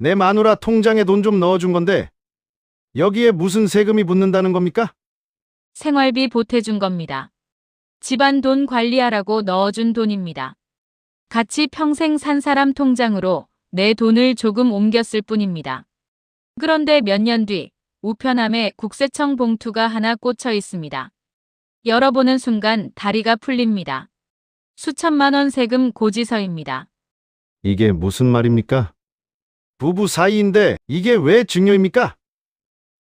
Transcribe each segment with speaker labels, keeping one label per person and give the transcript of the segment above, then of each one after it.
Speaker 1: 내 마누라 통장에 돈 좀 넣어준 건데 여기에 무슨 세금이 붙는다는 겁니까?
Speaker 2: 생활비 보태준 겁니다. 집안 돈 관리하라고 넣어준 돈입니다. 같이 평생 산 사람 통장으로 내 돈을 조금 옮겼을 뿐입니다. 그런데 몇 년 뒤 우편함에 국세청 봉투가 하나 꽂혀 있습니다. 열어보는 순간 다리가 풀립니다. 수천만 원 세금 고지서입니다.
Speaker 1: 이게 무슨 말입니까? 부부 사이인데 이게 왜 증여입니까?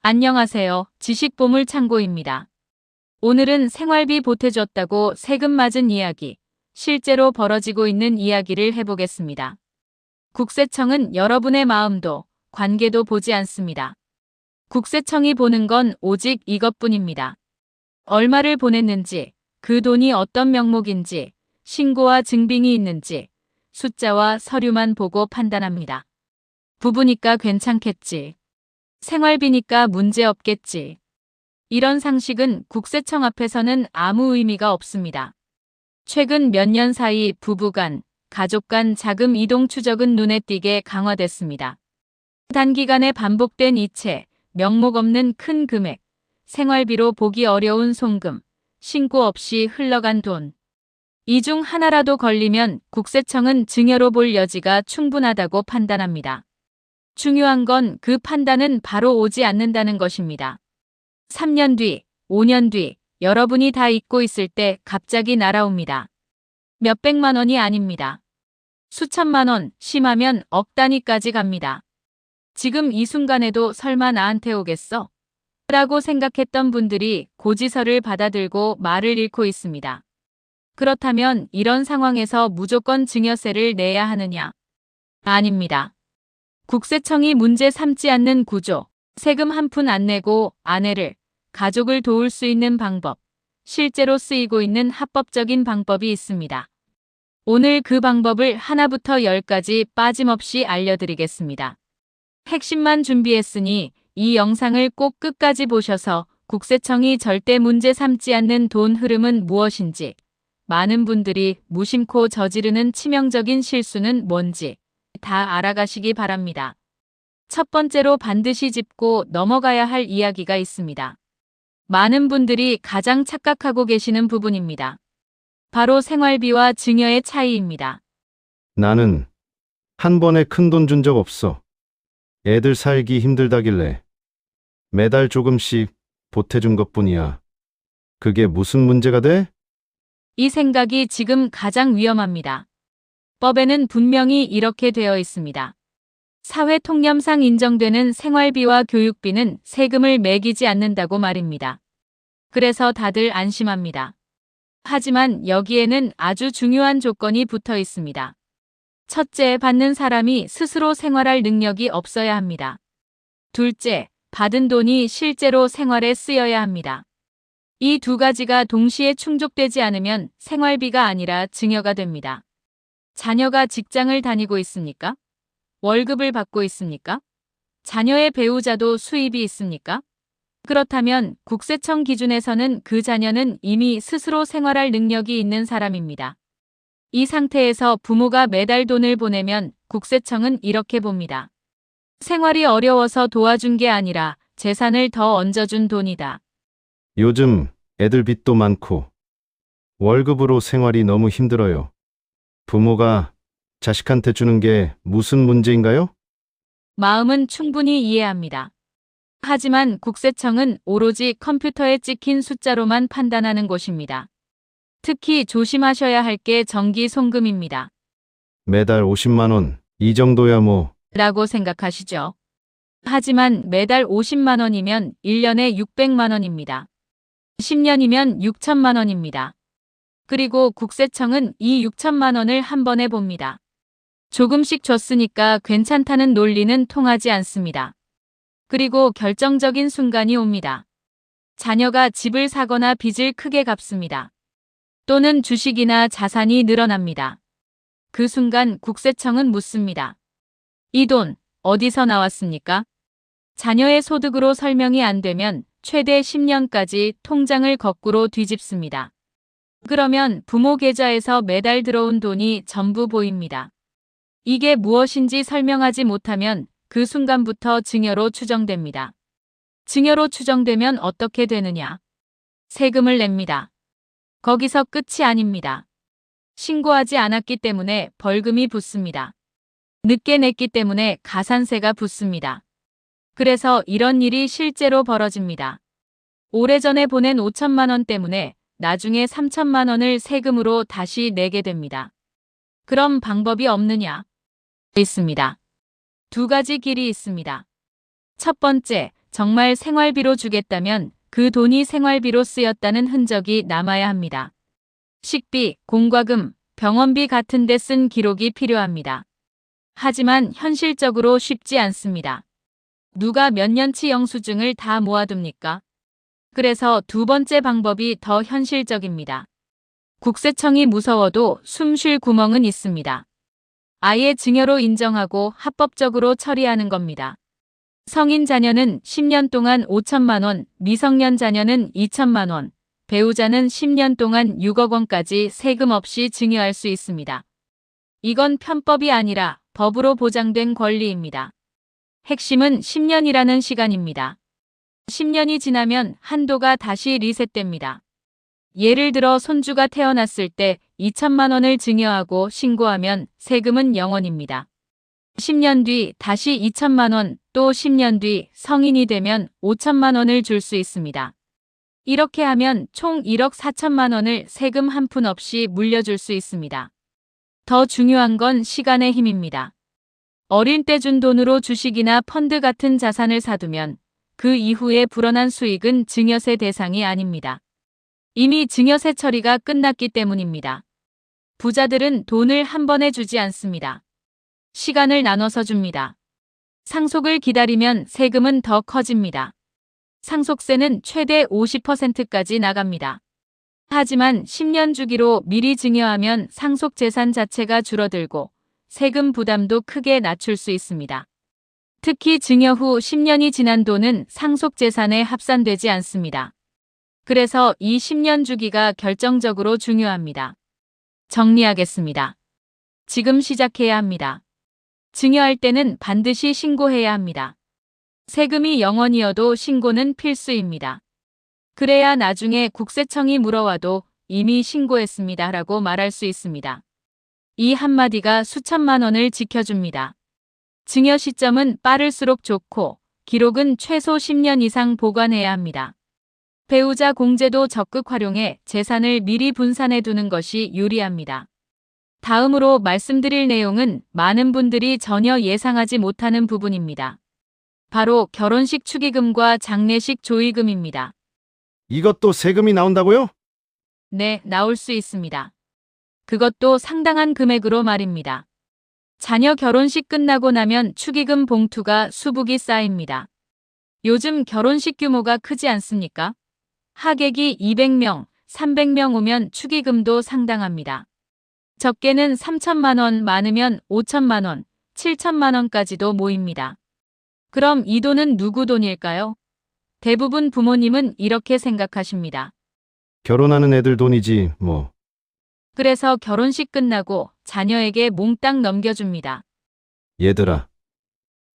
Speaker 2: 안녕하세요. 지식보물 창고입니다. 오늘은 생활비 보태줬다고 세금 맞은 이야기, 실제로 벌어지고 있는 이야기를 해보겠습니다. 국세청은 여러분의 마음도 관계도 보지 않습니다. 국세청이 보는 건 오직 이것뿐입니다. 얼마를 보냈는지, 그 돈이 어떤 명목인지, 신고와 증빙이 있는지, 숫자와 서류만 보고 판단합니다. 부부니까 괜찮겠지. 생활비니까 문제 없겠지. 이런 상식은 국세청 앞에서는 아무 의미가 없습니다. 최근 몇 년 사이 부부 간, 가족 간 자금 이동 추적은 눈에 띄게 강화됐습니다. 단기간에 반복된 이체, 명목 없는 큰 금액, 생활비로 보기 어려운 송금, 신고 없이 흘러간 돈. 이 중 하나라도 걸리면 국세청은 증여로 볼 여지가 충분하다고 판단합니다. 중요한 건 그 판단은 바로 오지 않는다는 것입니다. 3년 뒤, 5년 뒤, 여러분이 다 잊고 있을 때 갑자기 날아옵니다. 몇백만 원이 아닙니다. 수천만 원, 심하면 억 단위까지 갑니다. 지금 이 순간에도 설마 나한테 오겠어? 라고 생각했던 분들이 고지서를 받아들고 말을 잃고 있습니다. 그렇다면 이런 상황에서 무조건 증여세를 내야 하느냐? 아닙니다. 국세청이 문제 삼지 않는 구조, 세금 한 푼 안 내고 아내를, 가족을 도울 수 있는 방법, 실제로 쓰이고 있는 합법적인 방법이 있습니다. 오늘 그 방법을 하나부터 열까지 빠짐없이 알려드리겠습니다. 핵심만 준비했으니 이 영상을 꼭 끝까지 보셔서 국세청이 절대 문제 삼지 않는 돈 흐름은 무엇인지, 많은 분들이 무심코 저지르는 치명적인 실수는 뭔지 다 알아가시기 바랍니다. 첫 번째로 반드시 짚고 넘어가야 할 이야기가 있습니다. 많은 분들이 가장 착각하고 계시는 부분입니다. 바로 생활비와 증여의 차이입니다.
Speaker 1: 나는 한 번에 큰 돈 준 적 없어. 애들 살기 힘들다길래 매달 조금씩 보태준 것뿐이야. 그게 무슨 문제가 돼?
Speaker 2: 이 생각이 지금 가장 위험합니다. 법에는 분명히 이렇게 되어 있습니다. 사회통념상 인정되는 생활비와 교육비는 세금을 매기지 않는다고 말입니다. 그래서 다들 안심합니다. 하지만 여기에는 아주 중요한 조건이 붙어 있습니다. 첫째, 받는 사람이 스스로 생활할 능력이 없어야 합니다. 둘째, 받은 돈이 실제로 생활에 쓰여야 합니다. 이 두 가지가 동시에 충족되지 않으면 생활비가 아니라 증여가 됩니다. 자녀가 직장을 다니고 있습니까? 월급을 받고 있습니까? 자녀의 배우자도 수입이 있습니까? 그렇다면 국세청 기준에서는 그 자녀는 이미 스스로 생활할 능력이 있는 사람입니다. 이 상태에서 부모가 매달 돈을 보내면 국세청은 이렇게 봅니다. 생활이 어려워서 도와준 게 아니라 재산을 더 얹어준 돈이다.
Speaker 1: 요즘 애들 빚도 많고 월급으로 생활이 너무 힘들어요. 부모가 자식한테 주는 게 무슨 문제인가요?
Speaker 2: 마음은 충분히 이해합니다. 하지만 국세청은 오로지 컴퓨터에 찍힌 숫자로만 판단하는 곳입니다. 특히 조심하셔야 할 게 정기 송금입니다.
Speaker 1: 매달 50만 원, 이 정도야 뭐.
Speaker 2: 라고 생각하시죠? 하지만 매달 50만 원이면 1년에 600만 원입니다. 10년이면 6천만 원입니다. 그리고 국세청은 이 6천만 원을 한 번에 봅니다. 조금씩 줬으니까 괜찮다는 논리는 통하지 않습니다. 그리고 결정적인 순간이 옵니다. 자녀가 집을 사거나 빚을 크게 갚습니다. 또는 주식이나 자산이 늘어납니다. 그 순간 국세청은 묻습니다. 이 돈 어디서 나왔습니까? 자녀의 소득으로 설명이 안 되면 최대 10년까지 통장을 거꾸로 뒤집습니다. 그러면 부모 계좌에서 매달 들어온 돈이 전부 보입니다. 이게 무엇인지 설명하지 못하면 그 순간부터 증여로 추정됩니다. 증여로 추정되면 어떻게 되느냐? 세금을 냅니다. 거기서 끝이 아닙니다. 신고하지 않았기 때문에 벌금이 붙습니다. 늦게 냈기 때문에 가산세가 붙습니다. 그래서 이런 일이 실제로 벌어집니다. 오래전에 보낸 5천만 원 때문에 나중에 3천만 원을 세금으로 다시 내게 됩니다. 그럼 방법이 없느냐? 있습니다. 두 가지 길이 있습니다. 첫 번째, 정말 생활비로 주겠다면 그 돈이 생활비로 쓰였다는 흔적이 남아야 합니다. 식비, 공과금, 병원비 같은 데 쓴 기록이 필요합니다. 하지만 현실적으로 쉽지 않습니다. 누가 몇 년치 영수증을 다 모아둡니까? 그래서 두 번째 방법이 더 현실적입니다. 국세청이 무서워도 숨 쉴 구멍은 있습니다. 아예 증여로 인정하고 합법적으로 처리하는 겁니다. 성인 자녀는 10년 동안 5천만 원, 미성년 자녀는 2천만 원, 배우자는 10년 동안 6억 원까지 세금 없이 증여할 수 있습니다. 이건 편법이 아니라 법으로 보장된 권리입니다. 핵심은 10년이라는 시간입니다. 10년이 지나면 한도가 다시 리셋됩니다. 예를 들어 손주가 태어났을 때 2천만 원을 증여하고 신고하면 세금은 0원입니다. 10년 뒤 다시 2천만 원, 또 10년 뒤 성인이 되면 5천만 원을 줄 수 있습니다. 이렇게 하면 총 1억 4천만 원을 세금 한 푼 없이 물려줄 수 있습니다. 더 중요한 건 시간의 힘입니다. 어릴 때 준 돈으로 주식이나 펀드 같은 자산을 사두면 그 이후에 불어난 수익은 증여세 대상이 아닙니다. 이미 증여세 처리가 끝났기 때문입니다. 부자들은 돈을 한 번에 주지 않습니다. 시간을 나눠서 줍니다. 상속을 기다리면 세금은 더 커집니다. 상속세는 최대 50%까지 나갑니다. 하지만 10년 주기로 미리 증여하면 상속 재산 자체가 줄어들고 세금 부담도 크게 낮출 수 있습니다. 특히 증여 후 10년이 지난 돈은 상속 재산에 합산되지 않습니다. 그래서 이 10년 주기가 결정적으로 중요합니다. 정리하겠습니다. 지금 시작해야 합니다. 증여할 때는 반드시 신고해야 합니다. 세금이 0원이어도 신고는 필수입니다. 그래야 나중에 국세청이 물어와도 이미 신고했습니다 라고 말할 수 있습니다. 이 한마디가 수천만 원을 지켜줍니다. 증여 시점은 빠를수록 좋고 기록은 최소 10년 이상 보관해야 합니다. 배우자 공제도 적극 활용해 재산을 미리 분산해 두는 것이 유리합니다. 다음으로 말씀드릴 내용은 많은 분들이 전혀 예상하지 못하는 부분입니다. 바로 결혼식 축의금과 장례식 조의금입니다.
Speaker 1: 이것도 세금이 나온다고요?
Speaker 2: 네, 나올 수 있습니다. 그것도 상당한 금액으로 말입니다. 자녀 결혼식 끝나고 나면 축의금 봉투가 수북이 쌓입니다. 요즘 결혼식 규모가 크지 않습니까? 하객이 200명, 300명 오면 축의금도 상당합니다. 적게는 3천만 원, 많으면 5천만 원, 7천만 원까지도 모입니다. 그럼 이 돈은 누구 돈일까요? 대부분 부모님은 이렇게 생각하십니다.
Speaker 1: 결혼하는 애들 돈이지 뭐.
Speaker 2: 그래서 결혼식 끝나고 자녀에게 몽땅 넘겨줍니다.
Speaker 1: 얘들아,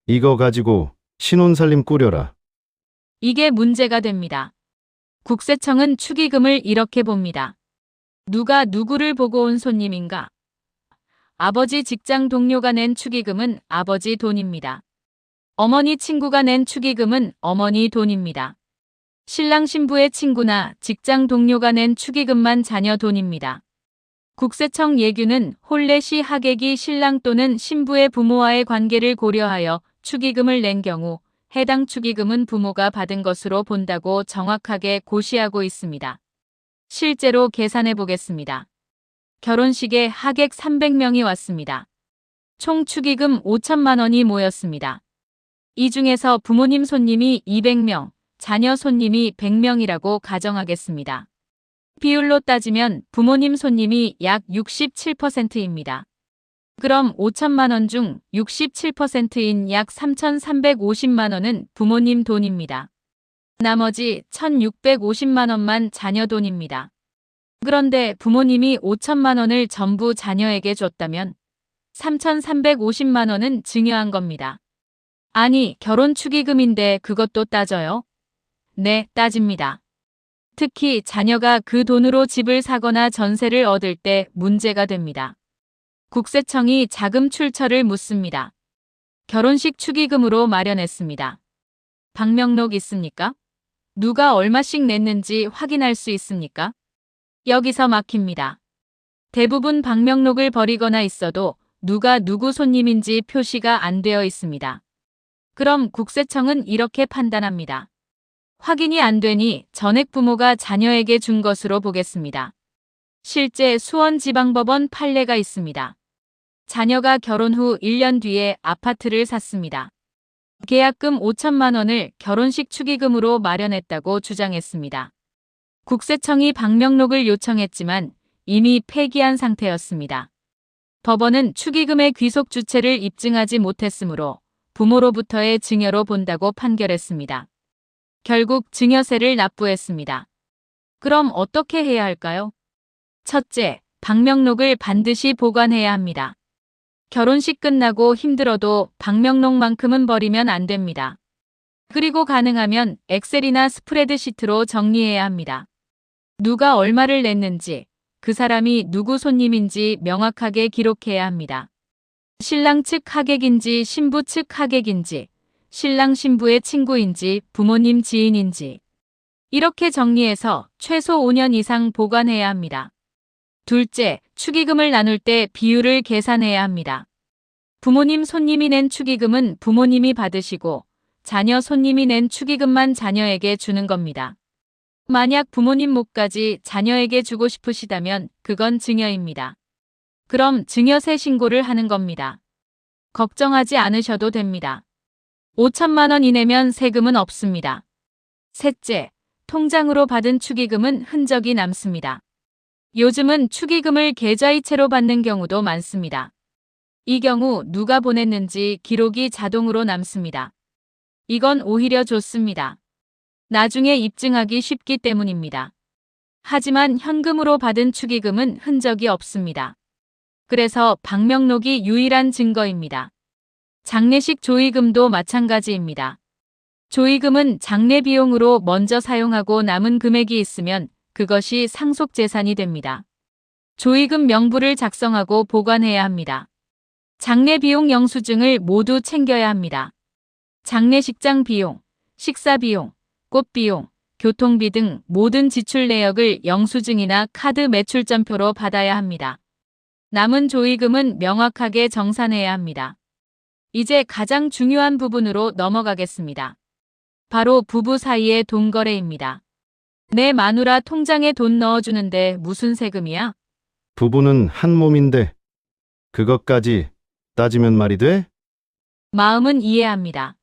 Speaker 1: 이거 가지고 신혼살림 꾸려라.
Speaker 2: 이게 문제가 됩니다. 국세청은 축의금을 이렇게 봅니다. 누가 누구를 보고 온 손님인가? 아버지 직장 동료가 낸 축의금은 아버지 돈입니다. 어머니 친구가 낸 축의금은 어머니 돈입니다. 신랑 신부의 친구나 직장 동료가 낸 축의금만 자녀 돈입니다. 국세청 예규는 혼례 시 하객이 신랑 또는 신부의 부모와의 관계를 고려하여 축의금을 낸 경우 해당 축의금은 부모가 받은 것으로 본다고 정확하게 고시하고 있습니다. 실제로 계산해 보겠습니다. 결혼식에 하객 300명이 왔습니다. 총 축의금 5천만 원이 모였습니다. 이 중에서 부모님 손님이 200명, 자녀 손님이 100명이라고 가정하겠습니다. 비율로 따지면 부모님 손님이 약 67%입니다. 그럼 5천만 원 중 67%인 약 3,350만 원은 부모님 돈입니다. 나머지 1,650만 원만 자녀 돈입니다. 그런데 부모님이 5천만 원을 전부 자녀에게 줬다면 3,350만 원은 증여한 겁니다. 아니, 결혼 축의금인데 그것도 따져요? 네, 따집니다. 특히 자녀가 그 돈으로 집을 사거나 전세를 얻을 때 문제가 됩니다. 국세청이 자금 출처를 묻습니다. 결혼식 축의금으로 마련했습니다. 방명록 있습니까? 누가 얼마씩 냈는지 확인할 수 있습니까? 여기서 막힙니다. 대부분 방명록을 버리거나 있어도 누가 누구 손님인지 표시가 안 되어 있습니다. 그럼 국세청은 이렇게 판단합니다. 확인이 안 되니 전액 부모가 자녀에게 준 것으로 보겠습니다. 실제 수원지방법원 판례가 있습니다. 자녀가 결혼 후 1년 뒤에 아파트를 샀습니다. 계약금 5천만 원을 결혼식 축의금으로 마련했다고 주장했습니다. 국세청이 방명록을 요청했지만 이미 폐기한 상태였습니다. 법원은 축의금의 귀속 주체를 입증하지 못했으므로 부모로부터의 증여로 본다고 판결했습니다. 결국 증여세를 납부했습니다. 그럼 어떻게 해야 할까요? 첫째, 방명록을 반드시 보관해야 합니다. 결혼식 끝나고 힘들어도 방명록만큼은 버리면 안 됩니다. 그리고 가능하면 엑셀이나 스프레드시트로 정리해야 합니다. 누가 얼마를 냈는지, 그 사람이 누구 손님인지 명확하게 기록해야 합니다. 신랑 측 하객인지 신부 측 하객인지, 신랑 신부의 친구인지 부모님 지인인지 이렇게 정리해서 최소 5년 이상 보관해야 합니다. 둘째, 축의금을 나눌 때 비율을 계산해야 합니다. 부모님 손님이 낸 축의금은 부모님이 받으시고 자녀 손님이 낸 축의금만 자녀에게 주는 겁니다. 만약 부모님 몫까지 자녀에게 주고 싶으시다면 그건 증여입니다. 그럼 증여세 신고를 하는 겁니다. 걱정하지 않으셔도 됩니다. 5천만 원 이내면 세금은 없습니다. 셋째, 통장으로 받은 축의금은 흔적이 남습니다. 요즘은 축의금을 계좌이체로 받는 경우도 많습니다. 이 경우 누가 보냈는지 기록이 자동으로 남습니다. 이건 오히려 좋습니다. 나중에 입증하기 쉽기 때문입니다. 하지만 현금으로 받은 축의금은 흔적이 없습니다. 그래서 방명록이 유일한 증거입니다. 장례식 조의금도 마찬가지입니다. 조의금은 장례 비용으로 먼저 사용하고 남은 금액이 있으면 그것이 상속재산이 됩니다. 조의금 명부를 작성하고 보관해야 합니다. 장례 비용 영수증을 모두 챙겨야 합니다. 장례식장 비용, 식사 비용, 꽃 비용, 교통비 등 모든 지출 내역을 영수증이나 카드 매출점표로 받아야 합니다. 남은 조의금은 명확하게 정산해야 합니다. 이제 가장 중요한 부분으로 넘어가겠습니다. 바로 부부 사이의 돈 거래입니다. 내 마누라 통장에 돈 넣어주는데 무슨 세금이야?
Speaker 1: 부부는 한 몸인데 그것까지 따지면 말이 돼?
Speaker 2: 마음은 이해합니다.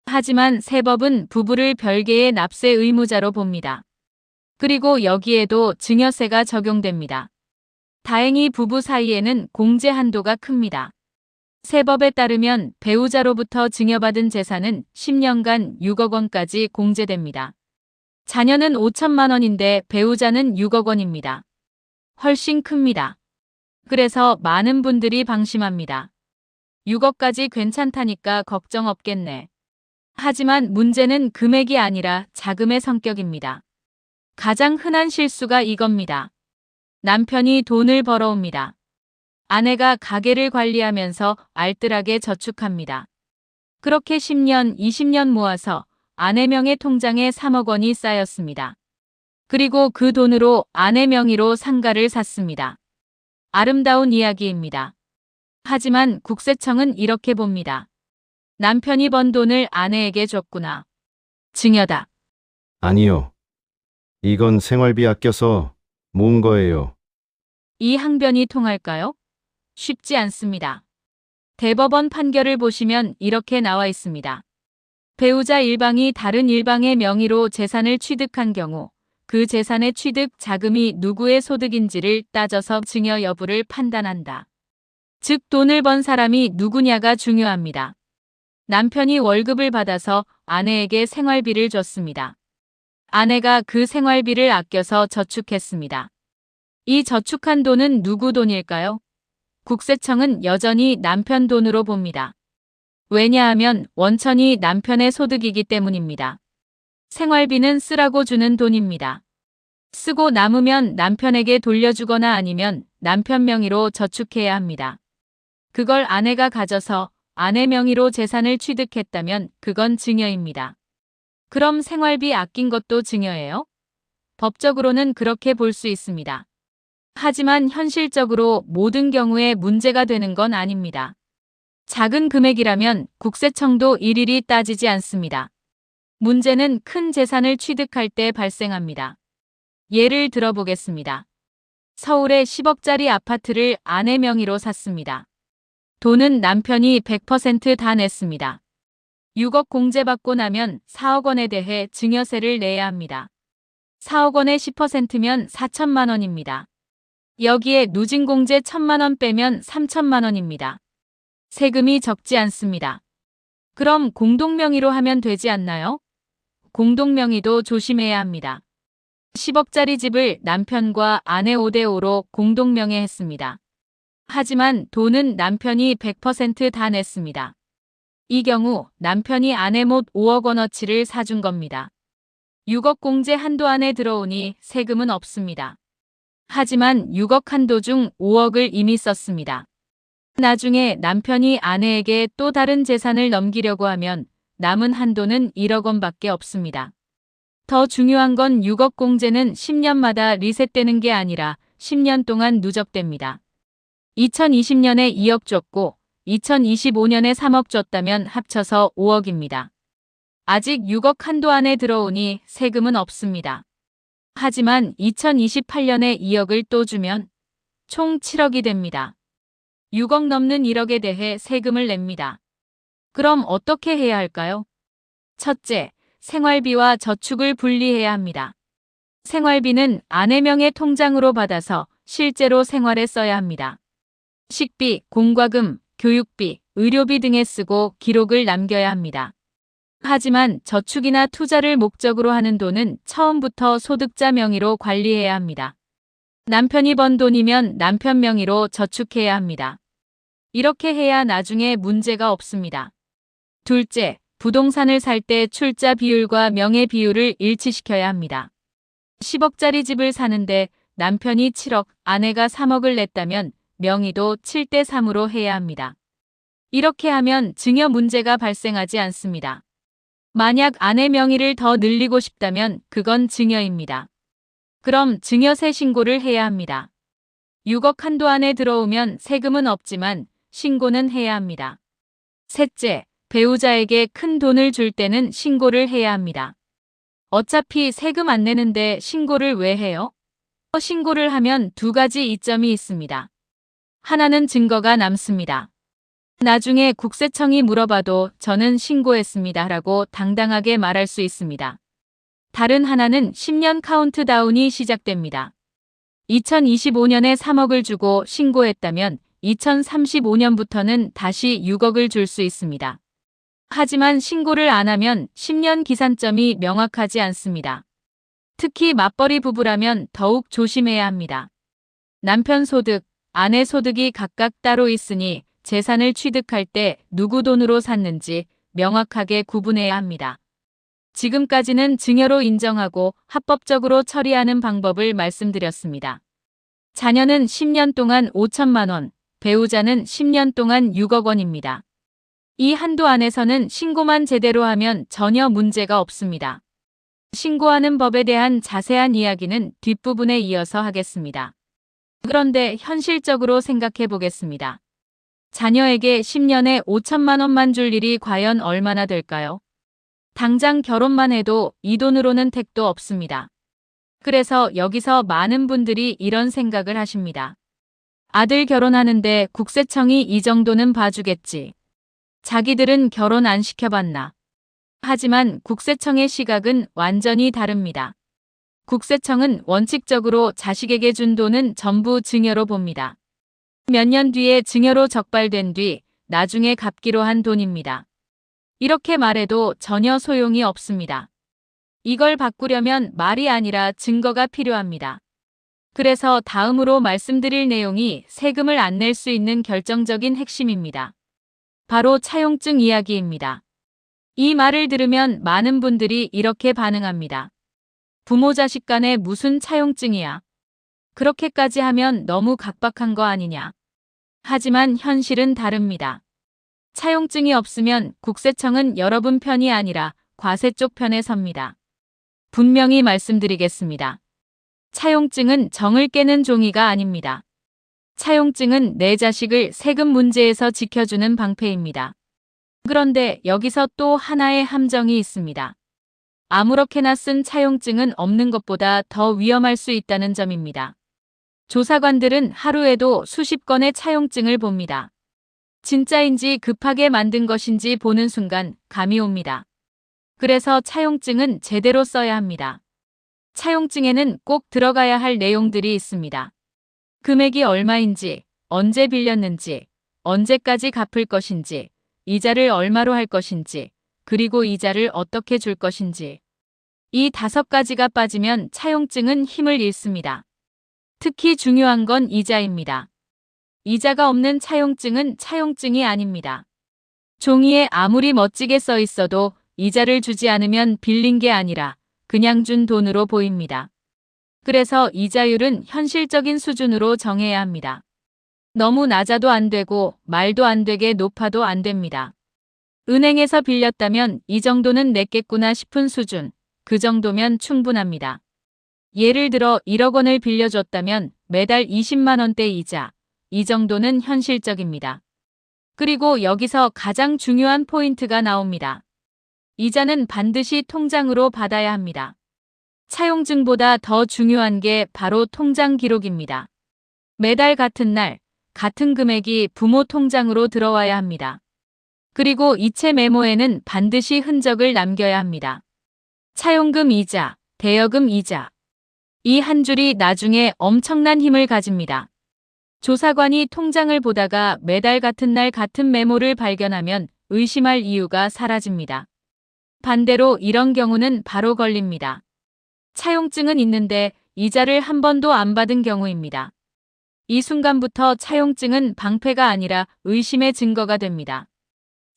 Speaker 2: 하지만 세법은 부부를 별개의 납세 의무자로 봅니다. 그리고 여기에도 증여세가 적용됩니다. 다행히 부부 사이에는 공제 한도가 큽니다. 세법에 따르면 배우자로부터 증여받은 재산은 10년간 6억 원까지 공제됩니다. 자녀는 5천만 원인데 배우자는 6억 원입니다. 훨씬 큽니다. 그래서 많은 분들이 방심합니다. 6억까지 괜찮다니까 걱정 없겠네. 하지만 문제는 금액이 아니라 자금의 성격입니다. 가장 흔한 실수가 이겁니다. 남편이 돈을 벌어옵니다. 아내가 가게를 관리하면서 알뜰하게 저축합니다. 그렇게 10년, 20년 모아서 아내 명의 통장에 3억 원이 쌓였습니다. 그리고 그 돈으로 아내 명의로 상가를 샀습니다. 아름다운 이야기입니다. 하지만 국세청은 이렇게 봅니다. 남편이 번 돈을 아내에게 줬구나. 증여다.
Speaker 1: 아니요. 이건 생활비 아껴서 모은 거예요.
Speaker 2: 이 항변이 통할까요? 쉽지 않습니다. 대법원 판결을 보시면 이렇게 나와 있습니다. 배우자 일방이 다른 일방의 명의로 재산을 취득한 경우 그 재산의 취득 자금이 누구의 소득인지를 따져서 증여 여부를 판단한다. 즉 돈을 번 사람이 누구냐가 중요합니다. 남편이 월급을 받아서 아내에게 생활비를 줬습니다. 아내가 그 생활비를 아껴서 저축했습니다. 이 저축한 돈은 누구 돈일까요? 국세청은 여전히 남편 돈으로 봅니다. 왜냐하면 원천이 남편의 소득이기 때문입니다. 생활비는 쓰라고 주는 돈입니다. 쓰고 남으면 남편에게 돌려주거나 아니면 남편 명의로 저축해야 합니다. 그걸 아내가 가져서 아내 명의로 재산을 취득했다면 그건 증여입니다. 그럼 생활비 아낀 것도 증여예요? 법적으로는 그렇게 볼 수 있습니다. 하지만 현실적으로 모든 경우에 문제가 되는 건 아닙니다. 작은 금액이라면 국세청도 일일이 따지지 않습니다. 문제는 큰 재산을 취득할 때 발생합니다. 예를 들어보겠습니다. 서울의 10억짜리 아파트를 아내 명의로 샀습니다. 돈은 남편이 100%다 냈습니다. 6억 공제받고 나면 4억 원에 대해 증여세를 내야 합니다. 4억 원의 10%면 4천만 원입니다. 여기에 누진공제 1천만 원 빼면 3천만 원입니다. 세금이 적지 않습니다. 그럼 공동명의로 하면 되지 않나요? 공동명의도 조심해야 합니다. 10억짜리 집을 남편과 아내 5대5로 공동명의했습니다. 하지만 돈은 남편이 100%다 냈습니다. 이 경우 남편이 아내 못 5억 원어치를 사준 겁니다. 6억 공제 한도 안에 들어오니 세금은 없습니다. 하지만 6억 한도 중 5억을 이미 썼습니다. 나중에 남편이 아내에게 또 다른 재산을 넘기려고 하면 남은 한도는 1억 원밖에 없습니다. 더 중요한 건 6억 공제는 10년마다 리셋되는 게 아니라 10년 동안 누적됩니다. 2020년에 2억 줬고 2025년에 3억 줬다면 합쳐서 5억입니다. 아직 6억 한도 안에 들어오니 세금은 없습니다. 하지만 2028년에 2억을 또 주면 총 7억이 됩니다. 6억 넘는 1억에 대해 세금을 냅니다. 그럼 어떻게 해야 할까요? 첫째, 생활비와 저축을 분리해야 합니다. 생활비는 아내 명의 통장으로 받아서 실제로 생활에 써야 합니다. 식비, 공과금, 교육비, 의료비 등에 쓰고 기록을 남겨야 합니다. 하지만 저축이나 투자를 목적으로 하는 돈은 처음부터 소득자 명의로 관리해야 합니다. 남편이 번 돈이면 남편 명의로 저축해야 합니다. 이렇게 해야 나중에 문제가 없습니다. 둘째, 부동산을 살 때 출자 비율과 명의 비율을 일치시켜야 합니다. 10억짜리 집을 사는데 남편이 7억, 아내가 3억을 냈다면 명의도 7대 3으로 해야 합니다. 이렇게 하면 증여 문제가 발생하지 않습니다. 만약 아내 명의를 더 늘리고 싶다면 그건 증여입니다. 그럼 증여세 신고를 해야 합니다. 6억 한도 안에 들어오면 세금은 없지만 신고는 해야 합니다. 셋째, 배우자에게 큰 돈을 줄 때는 신고를 해야 합니다. 어차피 세금 안 내는데 신고를 왜 해요? 신고를 하면 두 가지 이점이 있습니다. 하나는 증거가 남습니다. 나중에 국세청이 물어봐도 저는 신고했습니다 라고 당당하게 말할 수 있습니다. 다른 하나는 10년 카운트다운이 시작됩니다. 2025년에 3억을 주고 신고했다면 2035년부터는 다시 6억을 줄 수 있습니다. 하지만 신고를 안 하면 10년 기산점이 명확하지 않습니다. 특히 맞벌이 부부라면 더욱 조심해야 합니다. 남편 소득, 아내 소득이 각각 따로 있으니 재산을 취득할 때 누구 돈으로 샀는지 명확하게 구분해야 합니다. 지금까지는 증여로 인정하고 합법적으로 처리하는 방법을 말씀드렸습니다. 자녀는 10년 동안 5천만 원, 배우자는 10년 동안 6억 원입니다. 이 한도 안에서는 신고만 제대로 하면 전혀 문제가 없습니다. 신고하는 법에 대한 자세한 이야기는 뒷부분에 이어서 하겠습니다. 그런데 현실적으로 생각해 보겠습니다. 자녀에게 10년에 5천만 원만 줄 일이 과연 얼마나 될까요? 당장 결혼만 해도 이 돈으로는 택도 없습니다. 그래서 여기서 많은 분들이 이런 생각을 하십니다. 아들 결혼하는데 국세청이 이 정도는 봐주겠지. 자기들은 결혼 안 시켜봤나. 하지만 국세청의 시각은 완전히 다릅니다. 국세청은 원칙적으로 자식에게 준 돈은 전부 증여로 봅니다. 몇 년 뒤에 증여로 적발된 뒤 나중에 갚기로 한 돈입니다. 이렇게 말해도 전혀 소용이 없습니다. 이걸 바꾸려면 말이 아니라 증거가 필요합니다. 그래서 다음으로 말씀드릴 내용이 세금을 안 낼 수 있는 결정적인 핵심입니다. 바로 차용증 이야기입니다. 이 말을 들으면 많은 분들이 이렇게 반응합니다. 부모 자식 간에 무슨 차용증이야. 그렇게까지 하면 너무 각박한 거 아니냐. 하지만 현실은 다릅니다. 차용증이 없으면 국세청은 여러분 편이 아니라 과세 쪽 편에 섭니다. 분명히 말씀드리겠습니다. 차용증은 정을 깨는 종이가 아닙니다. 차용증은 내 자식을 세금 문제에서 지켜주는 방패입니다. 그런데 여기서 또 하나의 함정이 있습니다. 아무렇게나 쓴 차용증은 없는 것보다 더 위험할 수 있다는 점입니다. 조사관들은 하루에도 수십 건의 차용증을 봅니다. 진짜인지 급하게 만든 것인지 보는 순간 감이 옵니다. 그래서 차용증은 제대로 써야 합니다. 차용증에는 꼭 들어가야 할 내용들이 있습니다. 금액이 얼마인지, 언제 빌렸는지, 언제까지 갚을 것인지, 이자를 얼마로 할 것인지, 그리고 이자를 어떻게 줄 것인지. 이 5가지가 빠지면 차용증은 힘을 잃습니다. 특히 중요한 건 이자입니다. 이자가 없는 차용증은 차용증이 아닙니다. 종이에 아무리 멋지게 써 있어도 이자를 주지 않으면 빌린 게 아니라 그냥 준 돈으로 보입니다. 그래서 이자율은 현실적인 수준으로 정해야 합니다. 너무 낮아도 안 되고 말도 안 되게 높아도 안 됩니다. 은행에서 빌렸다면 이 정도는 냈겠구나 싶은 수준, 그 정도면 충분합니다. 예를 들어 1억 원을 빌려줬다면 매달 20만 원대 이자, 이 정도는 현실적입니다. 그리고 여기서 가장 중요한 포인트가 나옵니다. 이자는 반드시 통장으로 받아야 합니다. 차용증보다 더 중요한 게 바로 통장 기록입니다. 매달 같은 날, 같은 금액이 부모 통장으로 들어와야 합니다. 그리고 이체 메모에는 반드시 흔적을 남겨야 합니다. 차용금 이자, 대여금 이자. 이 한 줄이 나중에 엄청난 힘을 가집니다. 조사관이 통장을 보다가 매달 같은 날 같은 메모를 발견하면 의심할 이유가 사라집니다. 반대로 이런 경우는 바로 걸립니다. 차용증은 있는데 이자를 한 번도 안 받은 경우입니다. 이 순간부터 차용증은 방패가 아니라 의심의 증거가 됩니다.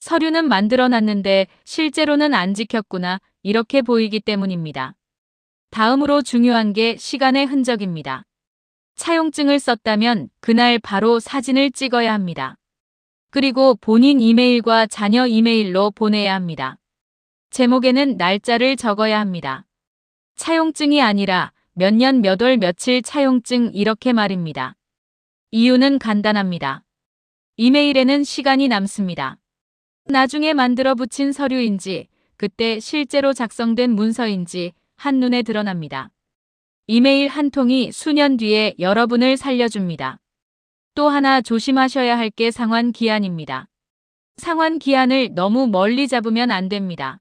Speaker 2: 서류는 만들어놨는데 실제로는 안 지켰구나, 이렇게 보이기 때문입니다. 다음으로 중요한 게 시간의 흔적입니다. 차용증을 썼다면 그날 바로 사진을 찍어야 합니다. 그리고 본인 이메일과 자녀 이메일로 보내야 합니다. 제목에는 날짜를 적어야 합니다. 차용증이 아니라 몇 년 몇 월 며칠 차용증 이렇게 말입니다. 이유는 간단합니다. 이메일에는 시간이 남습니다. 나중에 만들어 붙인 서류인지 그때 실제로 작성된 문서인지 한눈에 드러납니다. 이메일 한 통이 수년 뒤에 여러분을 살려줍니다. 또 하나 조심하셔야 할 게 상환 기한입니다. 상환 기한을 너무 멀리 잡으면 안 됩니다.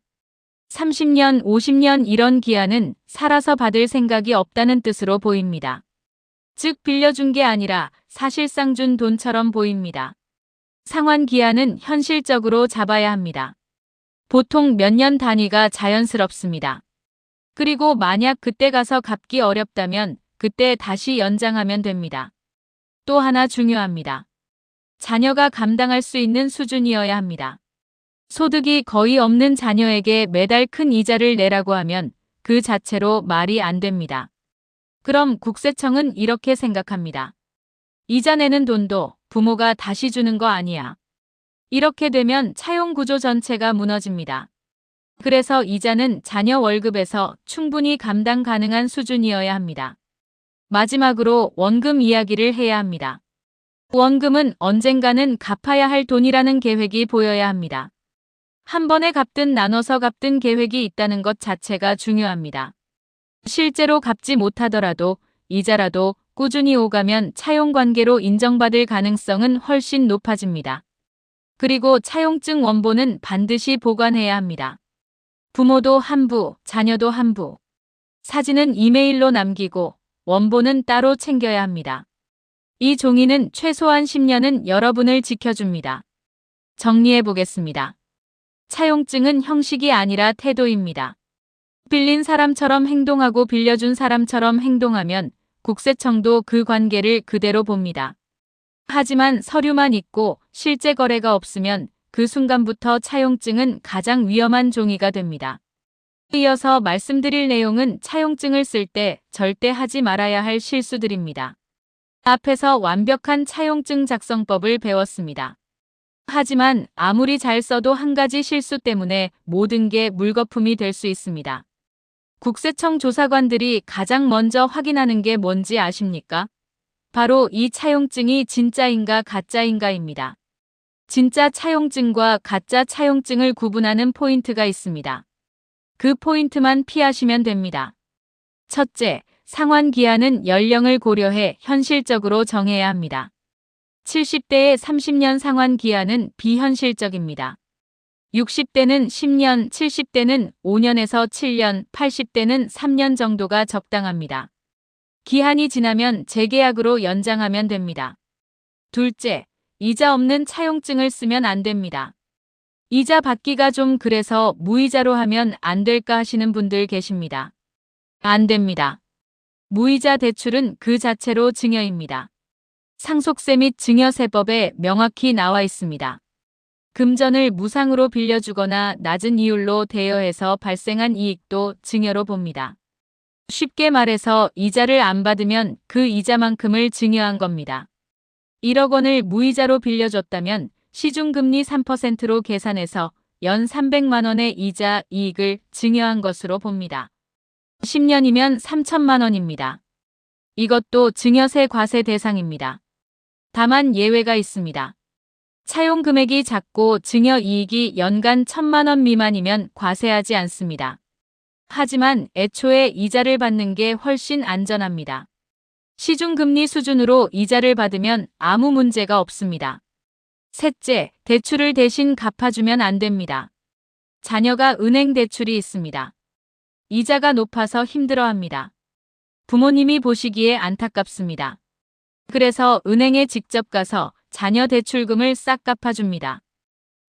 Speaker 2: 30년, 50년 이런 기한은 살아서 받을 생각이 없다는 뜻으로 보입니다. 즉 빌려준 게 아니라 사실상 준 돈처럼 보입니다. 상환 기한은 현실적으로 잡아야 합니다. 보통 몇 년 단위가 자연스럽습니다. 그리고 만약 그때 가서 갚기 어렵다면 그때 다시 연장하면 됩니다. 또 하나 중요합니다. 자녀가 감당할 수 있는 수준이어야 합니다. 소득이 거의 없는 자녀에게 매달 큰 이자를 내라고 하면 그 자체로 말이 안 됩니다. 그럼 국세청은 이렇게 생각합니다. 이자 내는 돈도 부모가 다시 주는 거 아니야. 이렇게 되면 차용 구조 전체가 무너집니다. 그래서 이자는 자녀 월급에서 충분히 감당 가능한 수준이어야 합니다. 마지막으로 원금 이야기를 해야 합니다. 원금은 언젠가는 갚아야 할 돈이라는 계획이 보여야 합니다. 한 번에 갚든 나눠서 갚든 계획이 있다는 것 자체가 중요합니다. 실제로 갚지 못하더라도 이자라도 꾸준히 오가면 차용 관계로 인정받을 가능성은 훨씬 높아집니다. 그리고 차용증 원본은 반드시 보관해야 합니다. 부모도 한부, 자녀도 한부. 사진은 이메일로 남기고 원본은 따로 챙겨야 합니다. 이 종이는 최소한 10년은 여러분을 지켜줍니다. 정리해 보겠습니다. 차용증은 형식이 아니라 태도입니다. 빌린 사람처럼 행동하고 빌려준 사람처럼 행동하면 국세청도 그 관계를 그대로 봅니다. 하지만 서류만 있고 실제 거래가 없으면 그 순간부터 차용증은 가장 위험한 종이가 됩니다. 이어서 말씀드릴 내용은 차용증을 쓸 때 절대 하지 말아야 할 실수들입니다. 앞에서 완벽한 차용증 작성법을 배웠습니다. 하지만 아무리 잘 써도 한 가지 실수 때문에 모든 게 물거품이 될 수 있습니다. 국세청 조사관들이 가장 먼저 확인하는 게 뭔지 아십니까? 바로 이 차용증이 진짜인가 가짜인가입니다. 진짜 차용증과 가짜 차용증을 구분하는 포인트가 있습니다. 그 포인트만 피하시면 됩니다. 첫째, 상환 기한은 연령을 고려해 현실적으로 정해야 합니다. 70대의 30년 상환 기한은 비현실적입니다. 60대는 10년, 70대는 5년에서 7년, 80대는 3년 정도가 적당합니다. 기한이 지나면 재계약으로 연장하면 됩니다. 둘째, 이자 없는 차용증을 쓰면 안 됩니다. 이자 받기가 좀 그래서 무이자로 하면 안 될까 하시는 분들 계십니다. 안 됩니다. 무이자 대출은 그 자체로 증여입니다. 상속세 및 증여세법에 명확히 나와 있습니다. 금전을 무상으로 빌려주거나 낮은 이율로 대여해서 발생한 이익도 증여로 봅니다. 쉽게 말해서 이자를 안 받으면 그 이자만큼을 증여한 겁니다. 1억 원을 무이자로 빌려줬다면 시중금리 3%로 계산해서 연 300만 원의 이자 이익을 증여한 것으로 봅니다. 10년이면 3천만 원입니다. 이것도 증여세 과세 대상입니다. 다만 예외가 있습니다. 차용 금액이 작고 증여 이익이 연간 1,000만 원 미만이면 과세하지 않습니다. 하지만 애초에 이자를 받는 게 훨씬 안전합니다. 시중금리 수준으로 이자를 받으면 아무 문제가 없습니다. 셋째, 대출을 대신 갚아주면 안 됩니다. 자녀가 은행 대출이 있습니다. 이자가 높아서 힘들어합니다. 부모님이 보시기에 안타깝습니다. 그래서 은행에 직접 가서 자녀 대출금을 싹 갚아줍니다.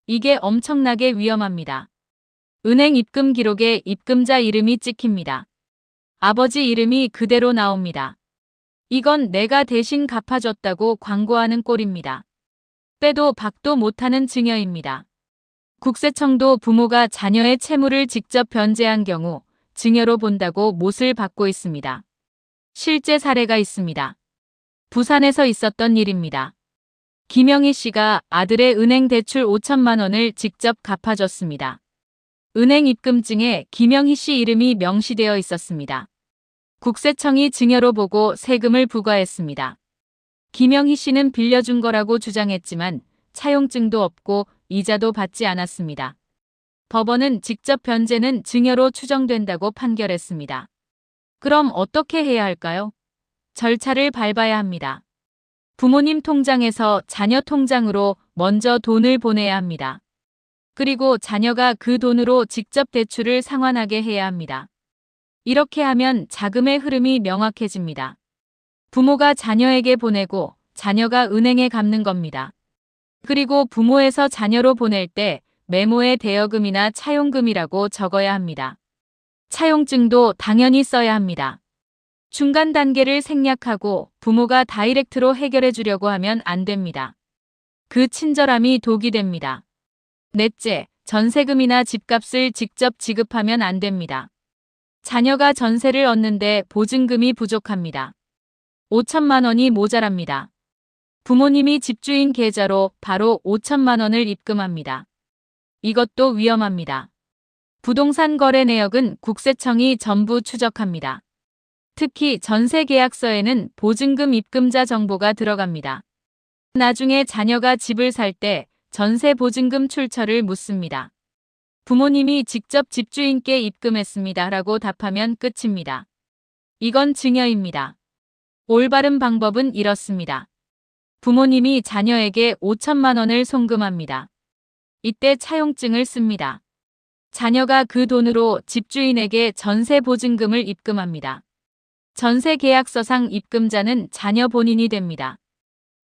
Speaker 2: 이게 엄청나게 위험합니다. 은행 입금 기록에 입금자 이름이 찍힙니다. 아버지 이름이 그대로 나옵니다. 이건 내가 대신 갚아줬다고 광고하는 꼴입니다. 빼도 박도 못하는 증여입니다. 국세청도 부모가 자녀의 채무를 직접 변제한 경우 증여로 본다고 못을 받고 있습니다. 실제 사례가 있습니다. 부산에서 있었던 일입니다. 김영희 씨가 아들의 은행 대출 5천만 원을 직접 갚아줬습니다. 은행 입금증에 김영희 씨 이름이 명시되어 있었습니다. 국세청이 증여로 보고 세금을 부과했습니다. 김영희 씨는 빌려준 거라고 주장했지만 차용증도 없고 이자도 받지 않았습니다. 법원은 직접 변제는 증여로 추정된다고 판결했습니다. 그럼 어떻게 해야 할까요? 절차를 밟아야 합니다. 부모님 통장에서 자녀 통장으로 먼저 돈을 보내야 합니다. 그리고 자녀가 그 돈으로 직접 대출을 상환하게 해야 합니다. 이렇게 하면 자금의 흐름이 명확해집니다. 부모가 자녀에게 보내고 자녀가 은행에 갚는 겁니다. 그리고 부모에서 자녀로 보낼 때 메모에 대여금이나 차용금이라고 적어야 합니다. 차용증도 당연히 써야 합니다. 중간 단계를 생략하고 부모가 다이렉트로 해결해 주려고 하면 안 됩니다. 그 친절함이 독이 됩니다. 넷째, 전세금이나 집값을 직접 지급하면 안 됩니다. 자녀가 전세를 얻는데 보증금이 부족합니다. 5천만 원이 모자랍니다. 부모님이 집주인 계좌로 바로 5천만 원을 입금합니다. 이것도 위험합니다. 부동산 거래 내역은 국세청이 전부 추적합니다. 특히 전세 계약서에는 보증금 입금자 정보가 들어갑니다. 나중에 자녀가 집을 살 때 전세 보증금 출처를 묻습니다. 부모님이 직접 집주인께 입금했습니다 라고 답하면 끝입니다. 이건 증여입니다. 올바른 방법은 이렇습니다. 부모님이 자녀에게 5천만 원을 송금합니다. 이때 차용증을 씁니다. 자녀가 그 돈으로 집주인에게 전세 보증금을 입금합니다. 전세 계약서상 입금자는 자녀 본인이 됩니다.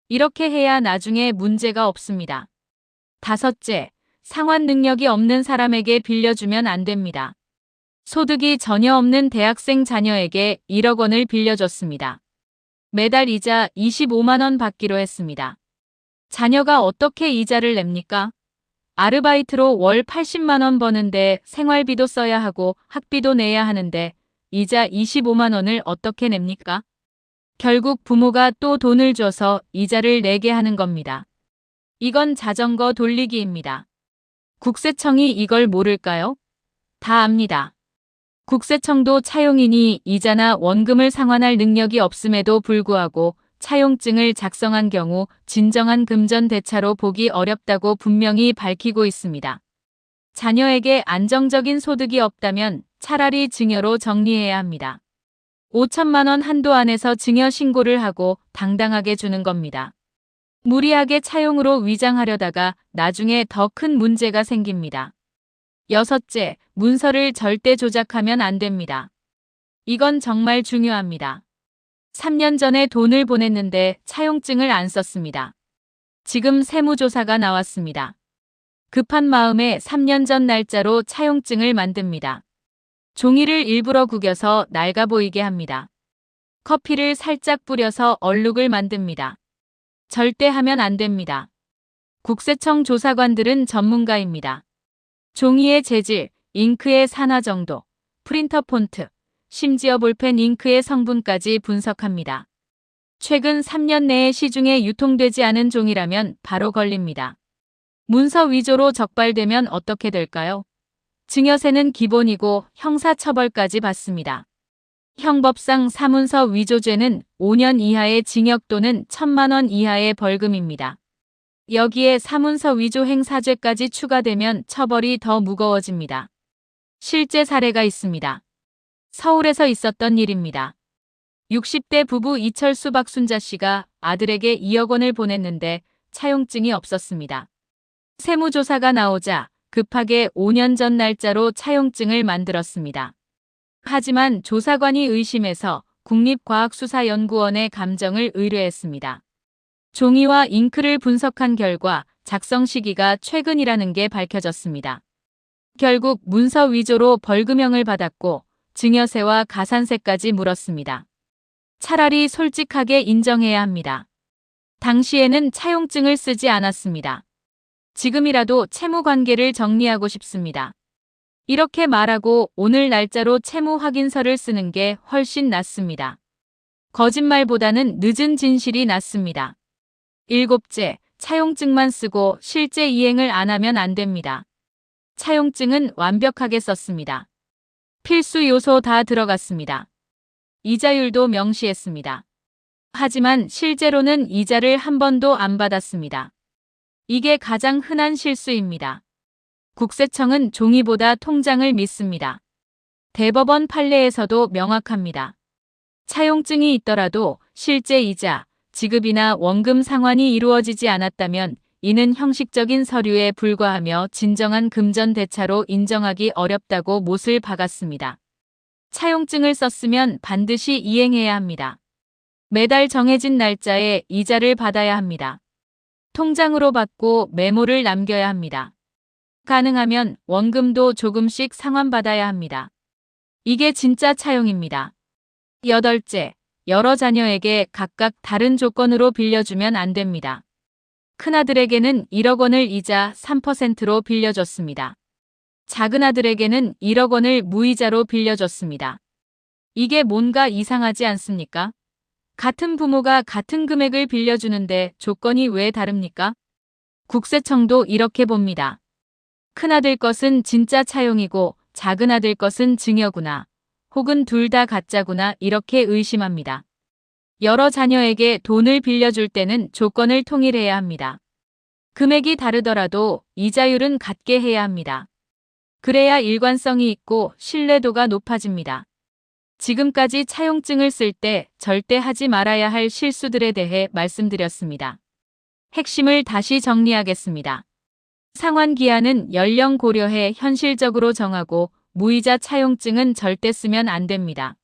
Speaker 2: 이렇게 해야 나중에 문제가 없습니다. 다섯째, 상환 능력이 없는 사람에게 빌려주면 안 됩니다. 소득이 전혀 없는 대학생 자녀에게 1억 원을 빌려줬습니다. 매달 이자 25만 원 받기로 했습니다. 자녀가 어떻게 이자를 냅니까? 아르바이트로 월 80만 원 버는데 생활비도 써야 하고 학비도 내야 하는데 이자 25만 원을 어떻게 냅니까? 결국 부모가 또 돈을 줘서 이자를 내게 하는 겁니다. 이건 자전거 돌리기입니다. 국세청이 이걸 모를까요? 다 압니다. 국세청도 차용인이 이자나 원금을 상환할 능력이 없음에도 불구하고 차용증을 작성한 경우 진정한 금전 대차로 보기 어렵다고 분명히 밝히고 있습니다. 자녀에게 안정적인 소득이 없다면 차라리 증여로 정리해야 합니다. 5천만 원 한도 안에서 증여 신고를 하고 당당하게 주는 겁니다. 무리하게 차용으로 위장하려다가 나중에 더 큰 문제가 생깁니다. 여섯째, 문서를 절대 조작하면 안 됩니다. 이건 정말 중요합니다. 3년 전에 돈을 보냈는데 차용증을 안 썼습니다. 지금 세무조사가 나왔습니다. 급한 마음에 3년 전 날짜로 차용증을 만듭니다. 종이를 일부러 구겨서 낡아 보이게 합니다. 커피를 살짝 뿌려서 얼룩을 만듭니다. 절대 하면 안 됩니다. 국세청 조사관들은 전문가입니다. 종이의 재질, 잉크의 산화 정도, 프린터 폰트, 심지어 볼펜 잉크의 성분까지 분석합니다. 최근 3년 내에 시중에 유통되지 않은 종이라면 바로 걸립니다. 문서 위조로 적발되면 어떻게 될까요? 증여세는 기본이고 형사처벌까지 받습니다. 형법상 사문서 위조죄는 5년 이하의 징역 또는 1,000만 원 이하의 벌금입니다. 여기에 사문서 위조 행사죄까지 추가되면 처벌이 더 무거워집니다. 실제 사례가 있습니다. 서울에서 있었던 일입니다. 60대 부부 이철수 박순자 씨가 아들에게 2억 원을 보냈는데 차용증이 없었습니다. 세무조사가 나오자 급하게 5년 전 날짜로 차용증을 만들었습니다. 하지만 조사관이 의심해서 국립과학수사연구원에 감정을 의뢰했습니다. 종이와 잉크를 분석한 결과 작성 시기가 최근이라는 게 밝혀졌습니다. 결국 문서 위조로 벌금형을 받았고 증여세와 가산세까지 물었습니다. 차라리 솔직하게 인정해야 합니다. 당시에는 차용증을 쓰지 않았습니다. 지금이라도 채무 관계를 정리하고 싶습니다. 이렇게 말하고 오늘 날짜로 채무 확인서를 쓰는 게 훨씬 낫습니다. 거짓말보다는 늦은 진실이 낫습니다. 일곱째, 차용증만 쓰고 실제 이행을 안 하면 안 됩니다. 차용증은 완벽하게 썼습니다. 필수 요소 다 들어갔습니다. 이자율도 명시했습니다. 하지만 실제로는 이자를 한 번도 안 받았습니다. 이게 가장 흔한 실수입니다. 국세청은 종이보다 통장을 믿습니다. 대법원 판례에서도 명확합니다. 차용증이 있더라도 실제 이자, 지급이나 원금 상환이 이루어지지 않았다면 이는 형식적인 서류에 불과하며 진정한 금전 대차로 인정하기 어렵다고 못을 박았습니다. 차용증을 썼으면 반드시 이행해야 합니다. 매달 정해진 날짜에 이자를 받아야 합니다. 통장으로 받고 메모를 남겨야 합니다. 가능하면 원금도 조금씩 상환받아야 합니다. 이게 진짜 차용입니다. 여덟째, 여러 자녀에게 각각 다른 조건으로 빌려주면 안 됩니다. 큰아들에게는 1억 원을 이자 3%로 빌려줬습니다. 작은아들에게는 1억 원을 무이자로 빌려줬습니다. 이게 뭔가 이상하지 않습니까? 같은 부모가 같은 금액을 빌려주는데 조건이 왜 다릅니까? 국세청도 이렇게 봅니다. 큰아들 것은 진짜 차용이고 작은아들 것은 증여구나. 혹은 둘 다 가짜구나 이렇게 의심합니다. 여러 자녀에게 돈을 빌려줄 때는 조건을 통일해야 합니다. 금액이 다르더라도 이자율은 같게 해야 합니다. 그래야 일관성이 있고 신뢰도가 높아집니다. 지금까지 차용증을 쓸 때 절대 하지 말아야 할 실수들에 대해 말씀드렸습니다. 핵심을 다시 정리하겠습니다. 상환기한은 연령 고려해 현실적으로 정하고 무이자 차용증은 절대 쓰면 안 됩니다.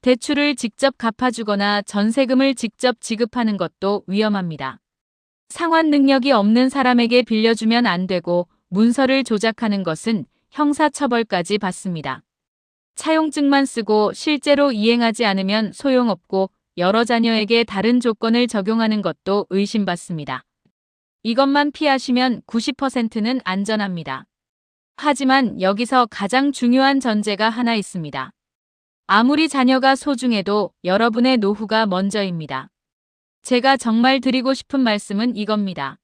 Speaker 2: 대출을 직접 갚아주거나 전세금을 직접 지급하는 것도 위험합니다. 상환 능력이 없는 사람에게 빌려주면 안 되고 문서를 조작하는 것은 형사처벌까지 받습니다. 차용증만 쓰고 실제로 이행하지 않으면 소용없고 여러 자녀에게 다른 조건을 적용하는 것도 의심받습니다. 이것만 피하시면 90%는 안전합니다. 하지만 여기서 가장 중요한 전제가 하나 있습니다. 아무리 자녀가 소중해도 여러분의 노후가 먼저입니다. 제가 정말 드리고 싶은 말씀은 이겁니다.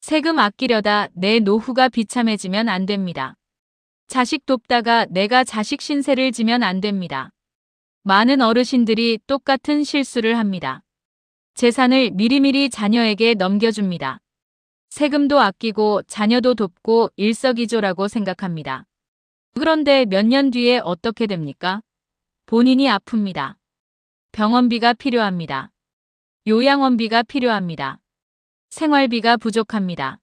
Speaker 2: 세금 아끼려다 내 노후가 비참해지면 안 됩니다. 자식 돕다가 내가 자식 신세를 지면 안 됩니다. 많은 어르신들이 똑같은 실수를 합니다. 재산을 미리미리 자녀에게 넘겨줍니다. 세금도 아끼고 자녀도 돕고 일석이조라고 생각합니다. 그런데 몇 년 뒤에 어떻게 됩니까? 본인이 아픕니다. 병원비가 필요합니다. 요양원비가 필요합니다. 생활비가 부족합니다.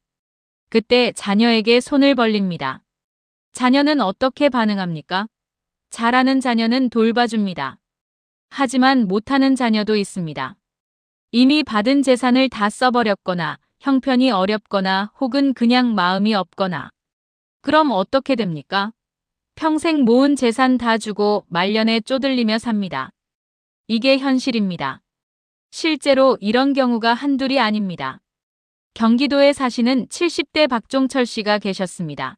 Speaker 2: 그때 자녀에게 손을 벌립니다. 자녀는 어떻게 반응합니까? 잘하는 자녀는 돌봐줍니다. 하지만 못하는 자녀도 있습니다. 이미 받은 재산을 다 써버렸거나 형편이 어렵거나 혹은 그냥 마음이 없거나. 그럼 어떻게 됩니까? 평생 모은 재산 다 주고 말년에 쪼들리며 삽니다. 이게 현실입니다. 실제로 이런 경우가 한둘이 아닙니다. 경기도에 사시는 70대 박종철 씨가 계셨습니다.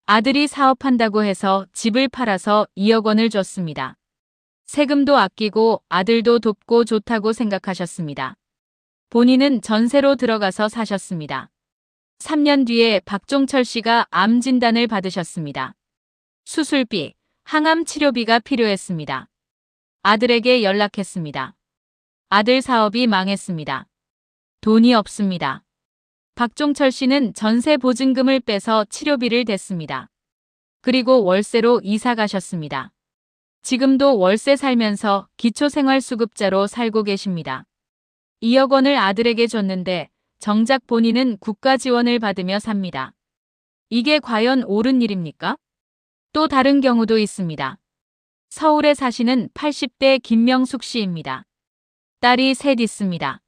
Speaker 2: 아들이 사업한다고 해서 집을 팔아서 2억 원을 줬습니다. 세금도 아끼고 아들도 돕고 좋다고 생각하셨습니다. 본인은 전세로 들어가서 사셨습니다. 3년 뒤에 박종철 씨가 암 진단을 받으셨습니다. 수술비, 항암 치료비가 필요했습니다. 아들에게 연락했습니다. 아들 사업이 망했습니다. 돈이 없습니다. 박종철 씨는 전세 보증금을 빼서 치료비를 댔습니다. 그리고 월세로 이사 가셨습니다. 지금도 월세 살면서 기초생활수급자로 살고 계십니다. 2억 원을 아들에게 줬는데 정작 본인은 국가 지원을 받으며 삽니다. 이게 과연 옳은 일입니까? 또 다른 경우도 있습니다. 서울에 사시는 80대 김명숙 씨입니다. 딸이 셋 있습니다.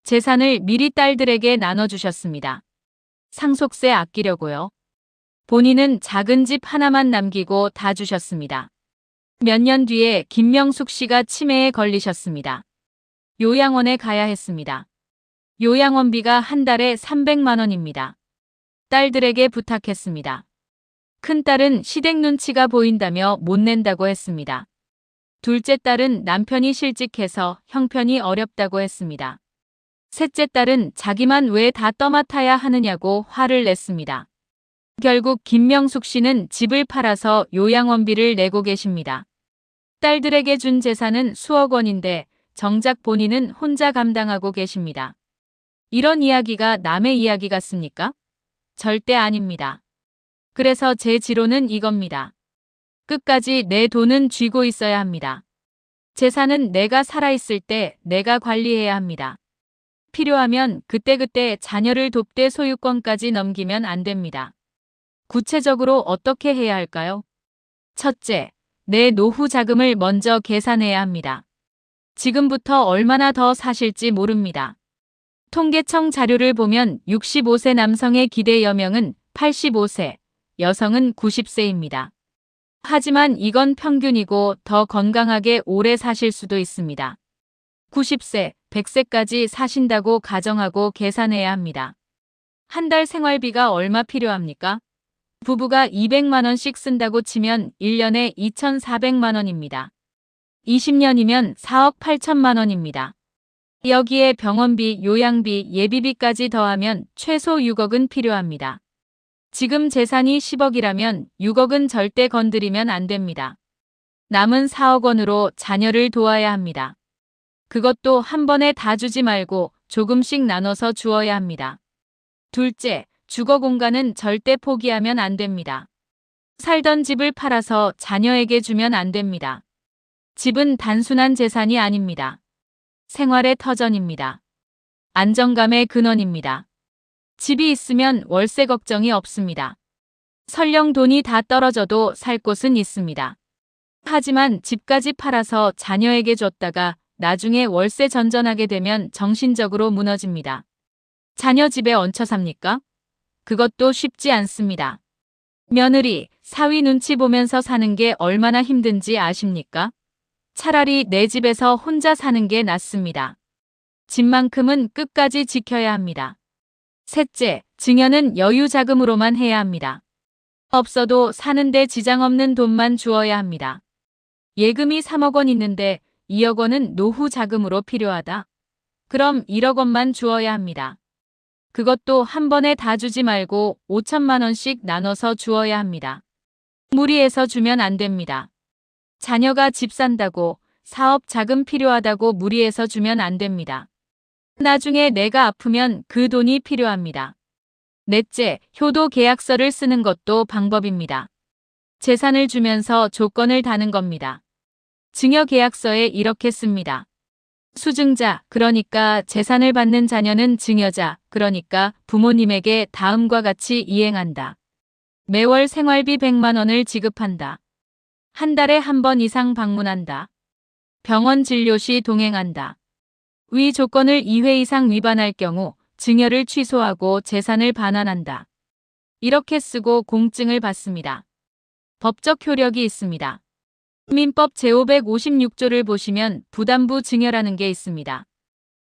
Speaker 2: 재산을 미리 딸들에게 나눠주셨습니다. 상속세 아끼려고요. 본인은 작은 집 하나만 남기고 다 주셨습니다. 몇 년 뒤에 김명숙 씨가 치매에 걸리셨습니다. 요양원에 가야 했습니다. 요양원비가 한 달에 300만 원입니다. 딸들에게 부탁했습니다. 큰딸은 시댁 눈치가 보인다며 못 낸다고 했습니다. 둘째 딸은 남편이 실직해서 형편이 어렵다고 했습니다. 셋째 딸은 자기만 왜 다 떠맡아야 하느냐고 화를 냈습니다. 결국 김명숙 씨는 집을 팔아서 요양원비를 내고 계십니다. 딸들에게 준 재산은 수억 원인데 정작 본인은 혼자 감당하고 계십니다. 이런 이야기가 남의 이야기 같습니까? 절대 아닙니다. 그래서 제 지론은 이겁니다. 끝까지 내 돈은 쥐고 있어야 합니다. 재산은 내가 살아있을 때 내가 관리해야 합니다. 필요하면 그때그때 자녀를 돕되 소유권까지 넘기면 안 됩니다. 구체적으로 어떻게 해야 할까요? 첫째, 내 노후 자금을 먼저 계산해야 합니다. 지금부터 얼마나 더 사실지 모릅니다. 통계청 자료를 보면 65세 남성의 기대 여명은 85세, 여성은 90세입니다. 하지만 이건 평균이고 더 건강하게 오래 사실 수도 있습니다. 90세, 100세까지 사신다고 가정하고 계산해야 합니다. 한 달 생활비가 얼마 필요합니까? 부부가 200만 원씩 쓴다고 치면 1년에 2,400만 원입니다. 20년이면 4억 8천만 원입니다. 여기에 병원비, 요양비, 예비비까지 더하면 최소 6억은 필요합니다. 지금 재산이 10억이라면 6억은 절대 건드리면 안 됩니다. 남은 4억 원으로 자녀를 도와야 합니다. 그것도 한 번에 다 주지 말고 조금씩 나눠서 주어야 합니다. 둘째, 주거 공간은 절대 포기하면 안 됩니다. 살던 집을 팔아서 자녀에게 주면 안 됩니다. 집은 단순한 재산이 아닙니다. 생활의 터전입니다. 안정감의 근원입니다. 집이 있으면 월세 걱정이 없습니다. 설령 돈이 다 떨어져도 살 곳은 있습니다. 하지만 집까지 팔아서 자녀에게 줬다가 나중에 월세 전전하게 되면 정신적으로 무너집니다. 자녀 집에 얹혀 삽니까? 그것도 쉽지 않습니다. 며느리, 사위 눈치 보면서 사는 게 얼마나 힘든지 아십니까? 차라리 내 집에서 혼자 사는 게 낫습니다. 집만큼은 끝까지 지켜야 합니다. 셋째, 증여는 여유 자금으로만 해야 합니다. 없어도 사는데 지장 없는 돈만 주어야 합니다. 예금이 3억 원 있는데 2억 원은 노후 자금으로 필요하다. 그럼 1억 원만 주어야 합니다. 그것도 한 번에 다 주지 말고 5천만 원씩 나눠서 주어야 합니다. 무리해서 주면 안 됩니다. 자녀가 집 산다고, 사업 자금 필요하다고 무리해서 주면 안 됩니다. 나중에 내가 아프면 그 돈이 필요합니다. 넷째, 효도 계약서를 쓰는 것도 방법입니다. 재산을 주면서 조건을 다는 겁니다. 증여 계약서에 이렇게 씁니다. 수증자, 그러니까 재산을 받는 자녀는 증여자, 그러니까 부모님에게 다음과 같이 이행한다. 매월 생활비 100만 원을 지급한다. 한 달에 한 번 이상 방문한다. 병원 진료 시 동행한다. 위 조건을 2회 이상 위반할 경우 증여를 취소하고 재산을 반환한다. 이렇게 쓰고 공증을 받습니다. 법적 효력이 있습니다. 민법 제556조를 보시면 부담부 증여라는 게 있습니다.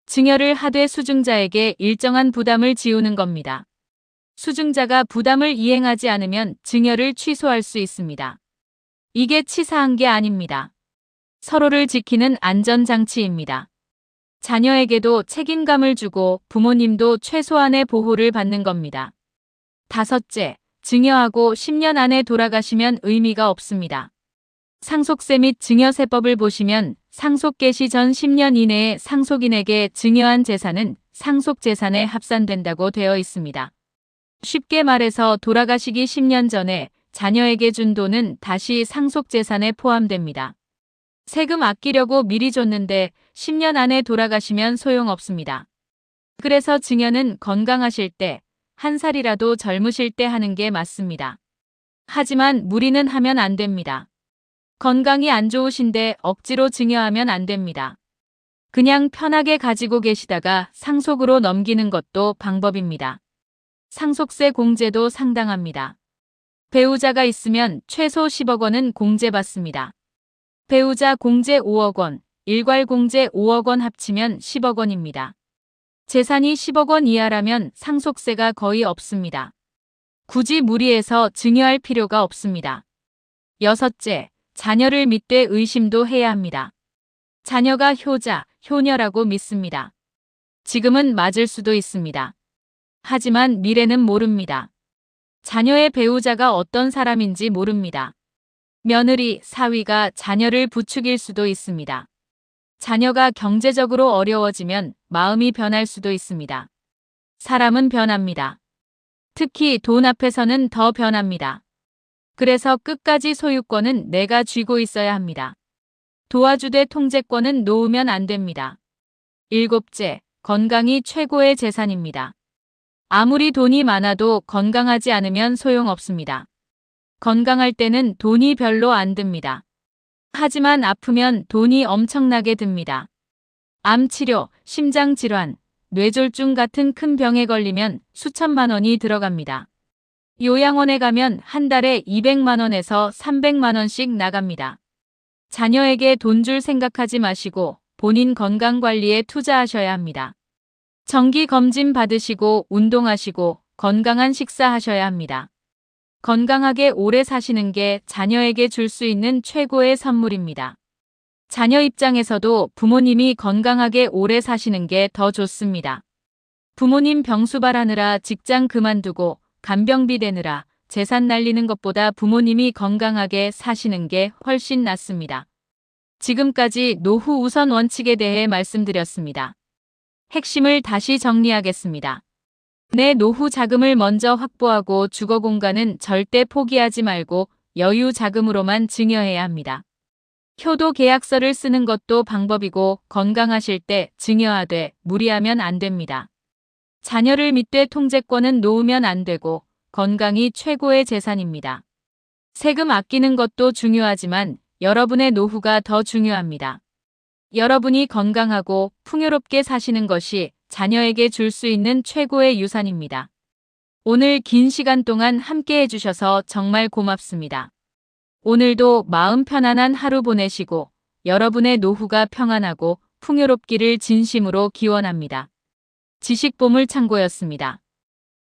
Speaker 2: 증여를 하되 수증자에게 일정한 부담을 지우는 겁니다. 수증자가 부담을 이행하지 않으면 증여를 취소할 수 있습니다. 이게 치사한 게 아닙니다. 서로를 지키는 안전장치입니다. 자녀에게도 책임감을 주고 부모님도 최소한의 보호를 받는 겁니다. 다섯째, 증여하고 10년 안에 돌아가시면 의미가 없습니다. 상속세 및 증여세법을 보시면 상속 개시 전 10년 이내에 상속인에게 증여한 재산은 상속재산에 합산된다고 되어 있습니다. 쉽게 말해서 돌아가시기 10년 전에 자녀에게 준 돈은 다시 상속재산에 포함됩니다. 세금 아끼려고 미리 줬는데 10년 안에 돌아가시면 소용없습니다. 그래서 증여는 건강하실 때, 한 살이라도 젊으실 때 하는 게 맞습니다. 하지만 무리는 하면 안 됩니다. 건강이 안 좋으신데 억지로 증여하면 안 됩니다. 그냥 편하게 가지고 계시다가 상속으로 넘기는 것도 방법입니다. 상속세 공제도 상당합니다. 배우자가 있으면 최소 10억 원은 공제받습니다. 배우자 공제 5억 원, 일괄 공제 5억 원 합치면 10억 원입니다. 재산이 10억 원 이하라면 상속세가 거의 없습니다. 굳이 무리해서 증여할 필요가 없습니다. 여섯째, 자녀를 믿되 의심도 해야 합니다. 자녀가 효자, 효녀라고 믿습니다. 지금은 맞을 수도 있습니다. 하지만 미래는 모릅니다. 자녀의 배우자가 어떤 사람인지 모릅니다. 며느리, 사위가 자녀를 부추길 수도 있습니다. 자녀가 경제적으로 어려워지면 마음이 변할 수도 있습니다. 사람은 변합니다. 특히 돈 앞에서는 더 변합니다. 그래서 끝까지 소유권은 내가 쥐고 있어야 합니다. 도와주되 통제권은 놓으면 안 됩니다. 일곱째, 건강이 최고의 재산입니다. 아무리 돈이 많아도 건강하지 않으면 소용없습니다. 건강할 때는 돈이 별로 안 듭니다. 하지만 아프면 돈이 엄청나게 듭니다. 암치료, 심장질환, 뇌졸중 같은 큰 병에 걸리면 수천만 원이 들어갑니다. 요양원에 가면 한 달에 200만 원에서 300만 원씩 나갑니다. 자녀에게 돈 줄 생각하지 마시고 본인 건강 관리에 투자하셔야 합니다. 정기 검진 받으시고 운동하시고 건강한 식사하셔야 합니다. 건강하게 오래 사시는 게 자녀에게 줄 수 있는 최고의 선물입니다. 자녀 입장에서도 부모님이 건강하게 오래 사시는 게 더 좋습니다. 부모님 병수발하느라 직장 그만두고 간병비 대느라 재산 날리는 것보다 부모님이 건강하게 사시는 게 훨씬 낫습니다. 지금까지 노후 우선 원칙에 대해 말씀드렸습니다. 핵심을 다시 정리하겠습니다. 내 노후 자금을 먼저 확보하고 주거 공간은 절대 포기하지 말고 여유 자금으로만 증여해야 합니다. 효도 계약서를 쓰는 것도 방법이고 건강하실 때 증여하되 무리하면 안 됩니다. 자녀를 믿되 통제권은 놓으면 안 되고 건강이 최고의 재산입니다. 세금 아끼는 것도 중요하지만 여러분의 노후가 더 중요합니다. 여러분이 건강하고 풍요롭게 사시는 것이 자녀에게 줄 수 있는 최고의 유산입니다. 오늘 긴 시간 동안 함께 해주셔서 정말 고맙습니다. 오늘도 마음 편안한 하루 보내시고 여러분의 노후가 평안하고 풍요롭기를 진심으로 기원합니다. 지식보물 창고였습니다.